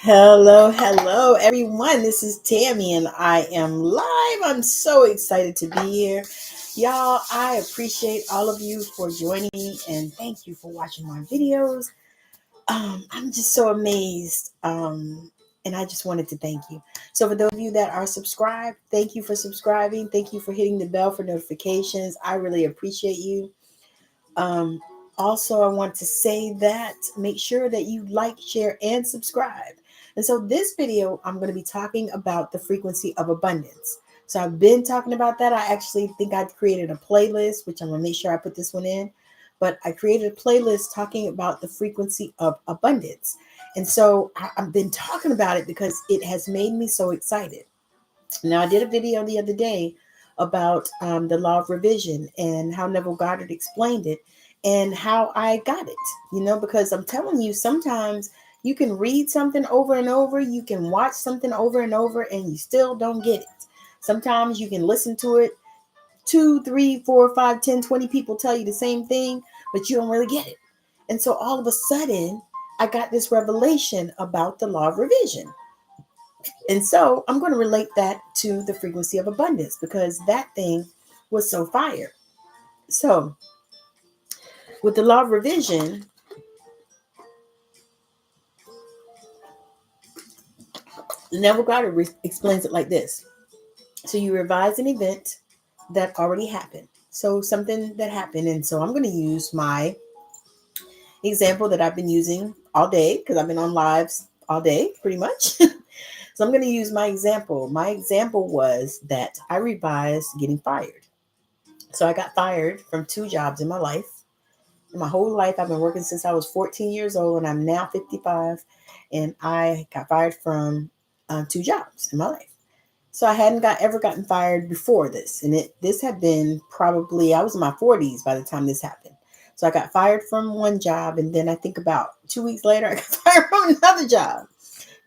Hello, everyone. This is Tammy, and I am live. I'm so excited to be here. Y'all, I appreciate all of you for joining me, and thank you for watching my videos. I'm just so amazed, and I just wanted to thank you. So for those of you that are subscribed, thank you for subscribing. Thank you for hitting the bell for notifications. I really appreciate you. Um, Also, I want to say that make sure that you like, share, and subscribe. And so, this video, I'm going to be talking about the frequency of abundance. So, I've been talking about that. I actually think I created a playlist, which I'm going to make sure I put this one in. But I created a playlist talking about the frequency of abundance. And so, I've been talking about it because it has made me so excited. Now, I did a video the other day about the law of revision and how Neville Goddard explained it and how I got it, because I'm telling you, sometimes you can read something over and over, you can watch something over and over, and you still don't get it. Sometimes you can listen to it, 2, 3, 4, 5, 10, 20 people tell you the same thing, but you don't really get it. And so all of a sudden, I got this revelation about the law of revision. And so I'm going to relate that to the frequency of abundance because that thing was so fire. So with the law of revision, Neville Goddard explains it like this. So you revise an event that already happened. So something that happened. And so I'm going to use my example that I've been using all day because I've been on lives all day pretty much. So I'm going to use my example. My example was that I revised getting fired. So I got fired from 2 jobs in my life. My whole life, I've been working since I was 14 years old, and I'm now 55. And I got fired from 2 jobs in my life. So I hadn't ever gotten fired before this, and this had been probably I was in my 40s by the time this happened. So I got fired from one job, and then I think about 2 weeks later, I got fired from another job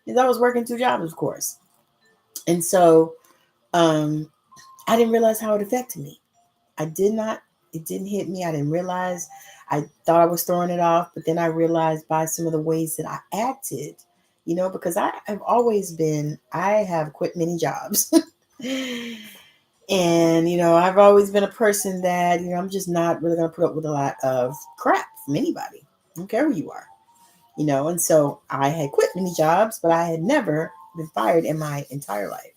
because I was working 2 jobs, of course. And so um, I didn't realize how it affected me. I did not, it didn't hit me. I didn't realize. I thought I was throwing it off, but then I realized by some of the ways that I acted, because I have quit many jobs. And, I've always been a person that, I'm just not really going to put up with a lot of crap from anybody. I don't care who you are, and so I had quit many jobs, but I had never been fired in my entire life.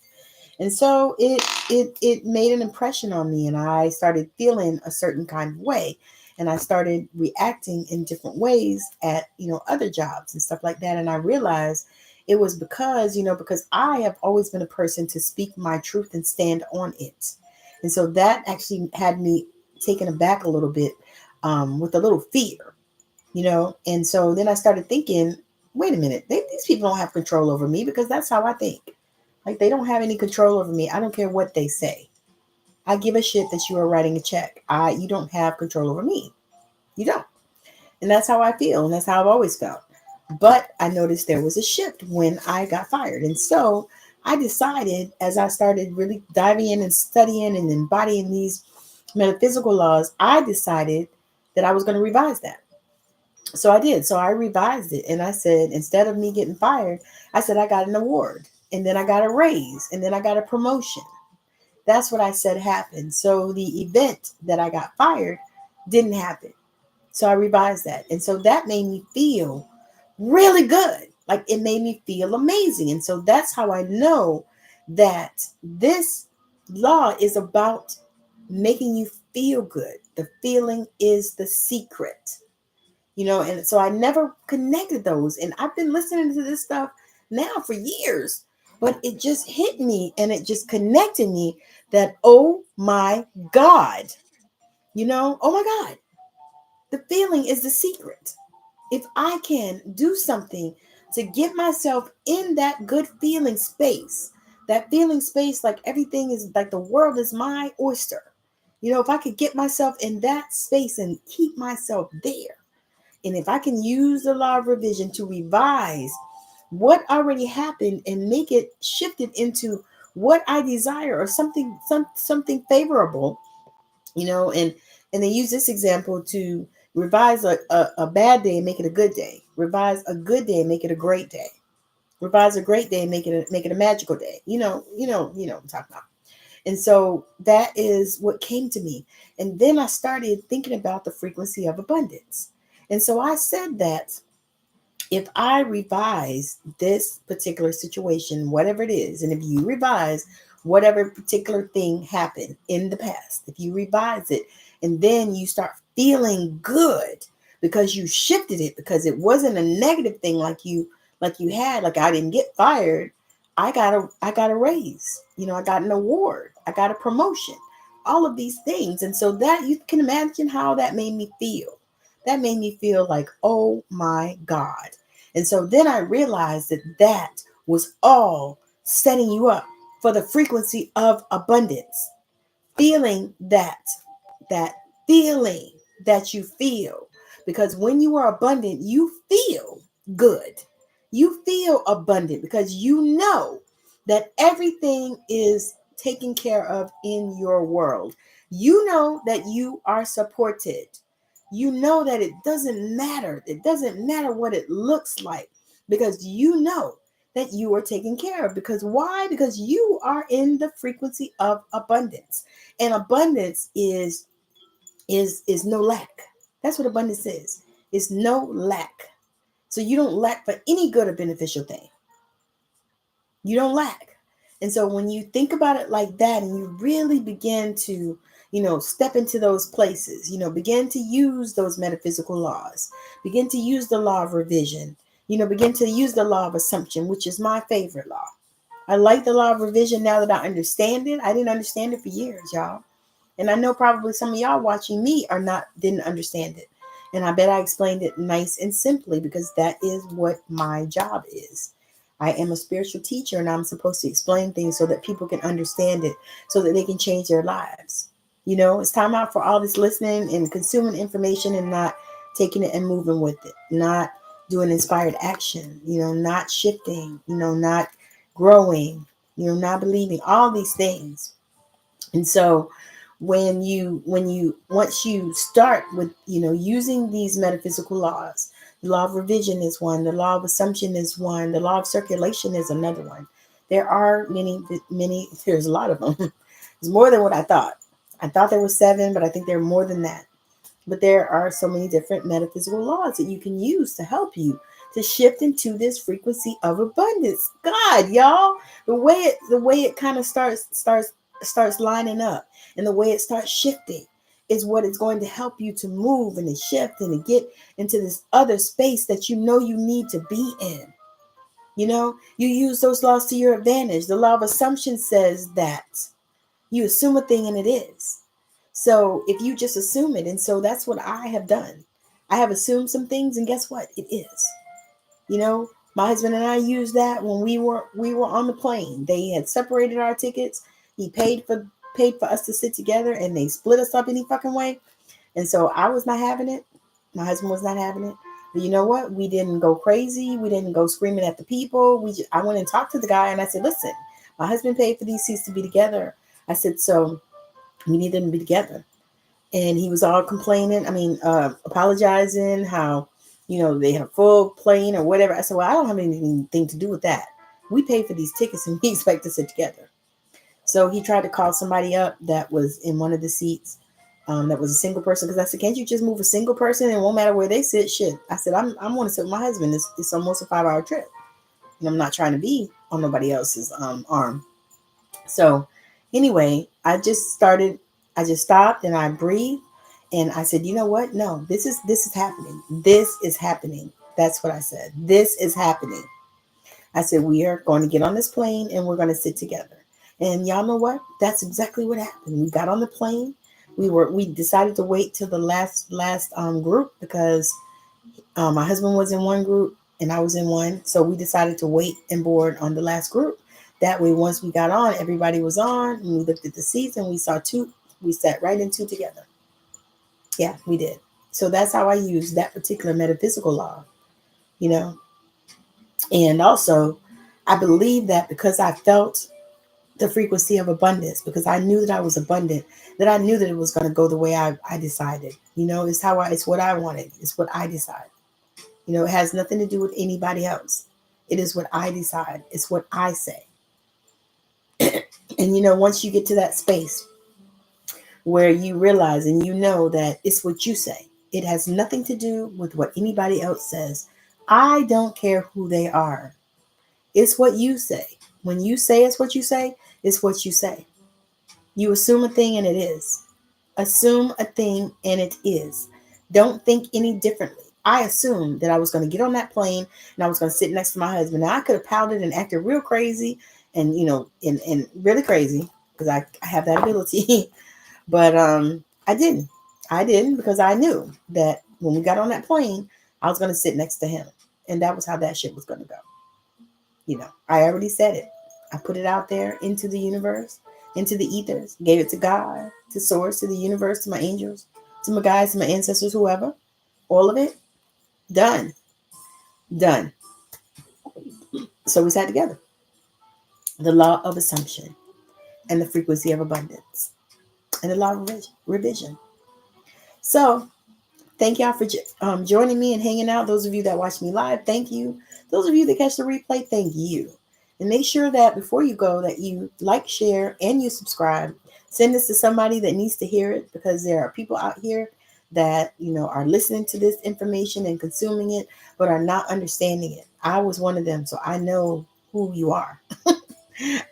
And so it made an impression on me, and I started feeling a certain kind of way, and I started reacting in different ways at other jobs and stuff like that. And I realized it was because I have always been a person to speak my truth and stand on it. And so that actually had me taken aback a little bit, with a little fear, And so then I started thinking, wait a minute, these people don't have control over me because that's how I think. Like, they don't have any control over me. I don't care what they say. I give a shit that you are writing a check. You don't have control over me. You don't. And that's how I feel. And that's how I've always felt. But I noticed there was a shift when I got fired. And so I decided, as I started really diving in and studying and embodying these metaphysical laws, I decided that I was going to revise that. So I did. So I revised it. And I said, instead of me getting fired, I said I got an award. And then I got a raise. And then I got a promotion. That's what I said happened. So the event that I got fired didn't happen. So I revised that. And so that made me feel really good. Like, it made me feel amazing. And so that's how I know that this law is about making you feel good. The feeling is the secret. And so I never connected those. And I've been listening to this stuff now for years, but it just hit me and it just connected me that, oh my God, oh my God, the feeling is the secret. If I can do something to get myself in that good feeling space, like everything is like the world is my oyster. If I could get myself in that space and keep myself there, and if I can use the law of revision to revise what already happened and make it shifted into what I desire or something favorable, and they use this example to revise a bad day and make it a good day, revise a good day and make it a great day. Revise a great day and make it a magical day. What I'm talking about. And so that is what came to me. And then I started thinking about the frequency of abundance. And so I said that if I revise this particular situation, whatever it is, and if you revise whatever particular thing happened in the past, if you revise it and then you start feeling good because you shifted it, because it wasn't a negative thing like you had, like I didn't get fired, I got a raise, I got an award, I got a promotion, all of these things. And so that you can imagine how that made me feel. That made me feel like, oh my God. And so then I realized that that was all setting you up for the frequency of abundance. Feeling that feeling that you feel. Because when you are abundant, you feel good. You feel abundant because you know that everything is taken care of in your world. You know that you are supported. You know that it doesn't matter. It doesn't matter what it looks like, because you know that you are taken care of. Because why? Because you are in the frequency of abundance. And abundance is no lack. That's what abundance is. It's no lack. So you don't lack for any good or beneficial thing. You don't lack. And so when you think about it like that and you really begin to, step into those places, begin to use those metaphysical laws, begin to use the law of revision, begin to use the law of assumption, which is my favorite law. I like the law of revision now that I understand it. I didn't understand it for years, y'all. And I know probably some of y'all watching me didn't understand it. And I bet I explained it nice and simply, because that is what my job is. I am a spiritual teacher and I'm supposed to explain things so that people can understand it, so that they can change their lives. It's time out for all this listening and consuming information and not taking it and moving with it, not doing inspired action, not shifting, not growing, not believing, all these things. And so when you once you start with using these metaphysical laws, the law of revision is one, the law of assumption is one, the law of circulation is another one. There are many, there's a lot of them. It's more than what I thought there were 7, but I think there are more than that. But there are so many different metaphysical laws that you can use to help you to shift into this frequency of abundance. God, y'all, the way it kind of starts lining up, and the way it starts shifting is what is going to help you to move and to shift and to get into this other space that you need to be in. You use those laws to your advantage. The law of assumption says that you assume a thing and it is. So if you just assume it, and so that's what I have done. I have assumed some things, and guess what? It is. My husband and I used that when we were on the plane. They had separated our tickets. He paid for us to sit together, and they split us up any fucking way. And so I was not having it. My husband was not having it. But you know what? We didn't go crazy. We didn't go screaming at the people. I went and talked to the guy, and I said, "Listen, my husband paid for these seats to be together." I said, "So we need them to be together." And he was all complaining. I mean, apologizing how, they had a full plane or whatever. I said, well, I don't have anything to do with that. We paid for these tickets and we expect to sit together. So he tried to call somebody up that was in one of the seats, that was a single person. Because I said, can't you just move a single person? It won't matter where they sit. Shit. I said, I'm going to sit with my husband. It's almost a 5-hour trip. And I'm not trying to be on nobody else's arm. So anyway, I just stopped and I breathed, and I said, you know what? No, this is happening. This is happening. That's what I said. This is happening. I said, we are going to get on this plane and we're going to sit together. And y'all know what? That's exactly what happened. We got on the plane. We decided to wait till the last group, because my husband was in one group and I was in one. So we decided to wait and board on the last group. That way, once we got on, everybody was on, and we looked at the seats and we saw 2. We sat right in 2 together. Yeah, we did. So that's how I use that particular metaphysical law, you know. And also, I believe that because I felt the frequency of abundance, because I knew that I was abundant, that I knew that it was going to go the way I decided. It's what I wanted. It's what I decided. It has nothing to do with anybody else. It is what I decide. It's what I say. And once you get to that space where you realize and you know that it's what you say, it has nothing to do with what anybody else says. I don't care who they are. It's what you say. When you say it's what you say, it's what you say. You assume a thing and it is. Assume a thing and it is. Don't think any differently. I assumed that I was going to get on that plane and I was going to sit next to my husband. Now I could have pouted and acted real crazy and, and really crazy because I have that ability. But I didn't. I didn't because I knew that when we got on that plane, I was going to sit next to him. And that was how that shit was going to go. I already said it. I put it out there into the universe, into the ethers, gave it to God, to source, to the universe, to my angels, to my guides, to my ancestors, whoever. All of it, done. Done. So we sat together. The law of assumption and the frequency of abundance and the law of revision. So thank y'all for joining me and hanging out. Those of you that watch me live, thank you. Those of you that catch the replay, thank you. And make sure that before you go that you like, share, and you subscribe. Send this to somebody that needs to hear it because there are people out here that, are listening to this information and consuming it, but are not understanding it. I was one of them, so I know who you are.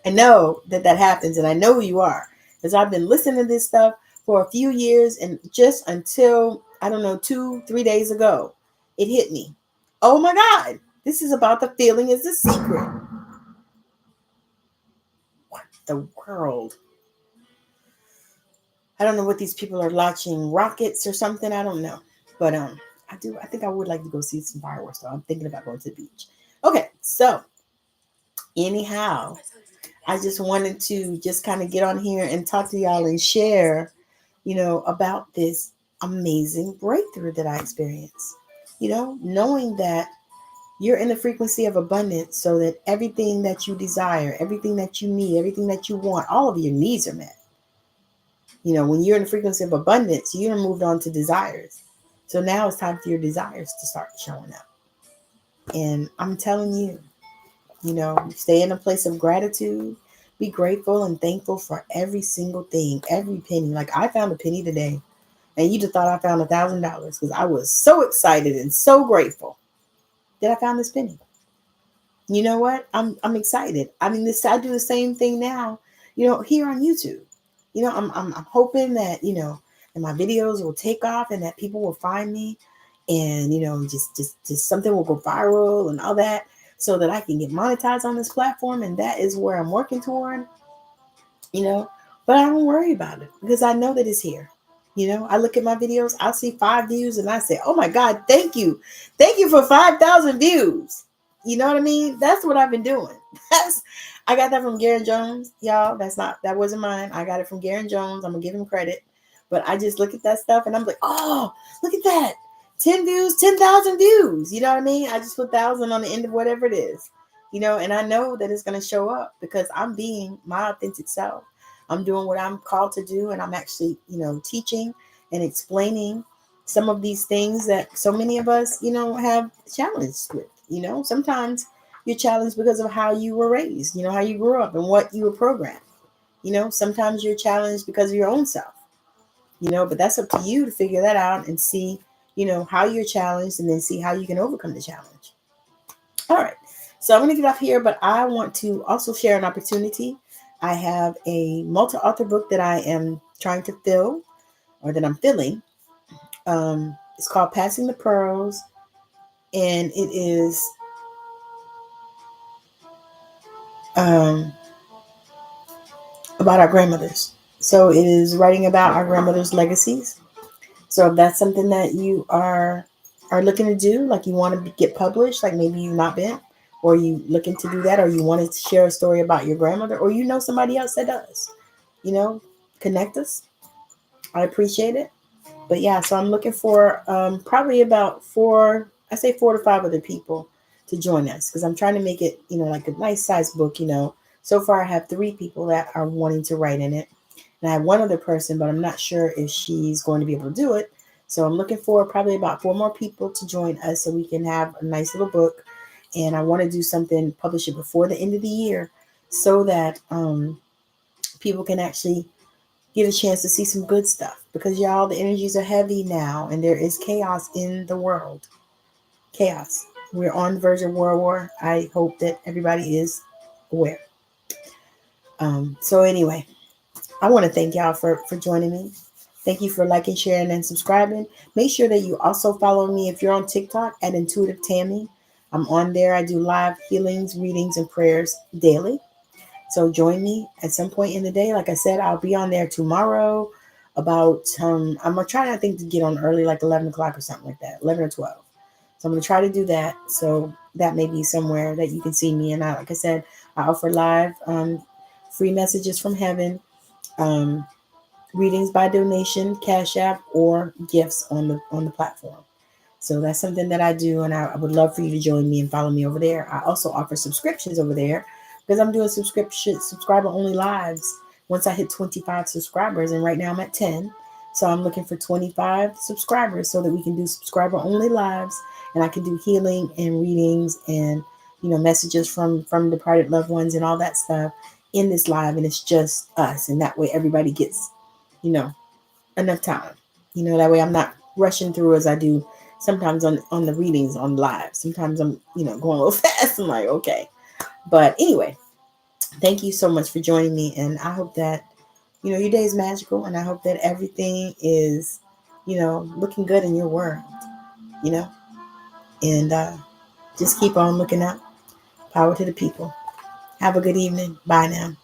I know that happens, and I know who you are because I've been listening to this stuff for a few years, and just until, I don't know, 2-3 days ago, it hit me. Oh my God, this is about the feeling is the secret. What the world? I don't know what these people are launching rockets or something. I don't know. But I think I would like to go see some fireworks, so I'm thinking about going to the beach. Okay, so anyhow, I just wanted to just kind of get on here and talk to y'all and share, about this amazing breakthrough that I experienced. Knowing that you're in the frequency of abundance so that everything that you desire, everything that you need, everything that you want, all of your needs are met. When you're in the frequency of abundance, you're moved on to desires. So now it's time for your desires to start showing up. And I'm telling you, stay in a place of gratitude. Be grateful and thankful for every single thing, every penny. Like I found a penny today, and you'd have thought I found $1,000 because I was so excited and so grateful that I found this penny. You know what? I'm excited. I mean, I do the same thing now, here on YouTube. I'm hoping that, and my videos will take off and that people will find me and, just something will go viral and all that so that I can get monetized on this platform. And that is where I'm working toward, but I don't worry about it because I know that it's here. I look at my videos, I'll see 5 views and I say, oh my God, thank you. Thank you for 5,000 views. You know what I mean? That's what I've been doing. I got that from Garen Jones, y'all. That wasn't mine. I got it from Garen Jones. I'm gonna give him credit. But I just look at that stuff and I'm like, oh, look at that. 10 views, 10,000 views. You know what I mean? I just put 1,000 on the end of whatever it is. And I know that it's gonna show up because I'm being my authentic self. I'm doing what I'm called to do, and I'm actually, teaching and explaining some of these things that so many of us, have challenged with. Sometimes you're challenged because of how you were raised, how you grew up and what you were programmed. Sometimes you're challenged because of your own self, but that's up to you to figure that out and see, how you're challenged and then see how you can overcome the challenge. All right. So I'm going to get off here, but I want to also share an opportunity. I have a multi-author book that I am trying to fill, or that I'm filling. It's called Passing the Pearls, and it is about our grandmothers. So it is writing about our grandmothers' legacies. So if that's something that you are looking to do, like you want to get published, like maybe you've not been, or you looking to do that, or you wanted to share a story about your grandmother, or somebody else that does, connect us. I appreciate it. But yeah, so I'm looking for probably about 4 to 5 other people to join us because I'm trying to make it, like a nice size book, So far I have 3 people that are wanting to write in it. And I have one other person, but I'm not sure if she's going to be able to do it. So I'm looking for probably about 4 more people to join us so we can have a nice little book. And I want to do something, publish it before the end of the year, so that people can actually get a chance to see some good stuff. Because y'all, the energies are heavy now, and there is chaos in the world. Chaos. We're on the verge of world war. I hope that everybody is aware. So anyway, I want to thank y'all for joining me. Thank you for liking, sharing, and subscribing. Make sure that you also follow me if you're on TikTok at Intuitive Tammy. I'm on there. I do live healings, readings, and prayers daily. So join me at some point in the day. Like I said, I'll be on there tomorrow about, I'm going to try, I think, to get on early, like 11 o'clock or something like that, 11 or 12. So I'm going to try to do that. So that may be somewhere that you can see me. And like I said, I offer live free messages from heaven, readings by donation, Cash App, or gifts on the platform. So that's something that I do, and I would love for you to join me and follow me over there. I also offer subscriptions over there because I'm doing subscriber only lives. Once I hit 25 subscribers, and right now I'm at 10, so I'm looking for 25 subscribers so that we can do subscriber only lives, and I can do healing and readings and messages from departed loved ones and all that stuff in this live, and it's just us, and that way everybody gets enough time. That way I'm not rushing through as I do sometimes on the readings on live. Sometimes I'm, going a little fast. I'm like, okay. But anyway, thank you so much for joining me. And I hope that, your day is magical. And I hope that everything is, looking good in your world, you know, and just keep on looking up. Power to the people. Have a good evening. Bye now.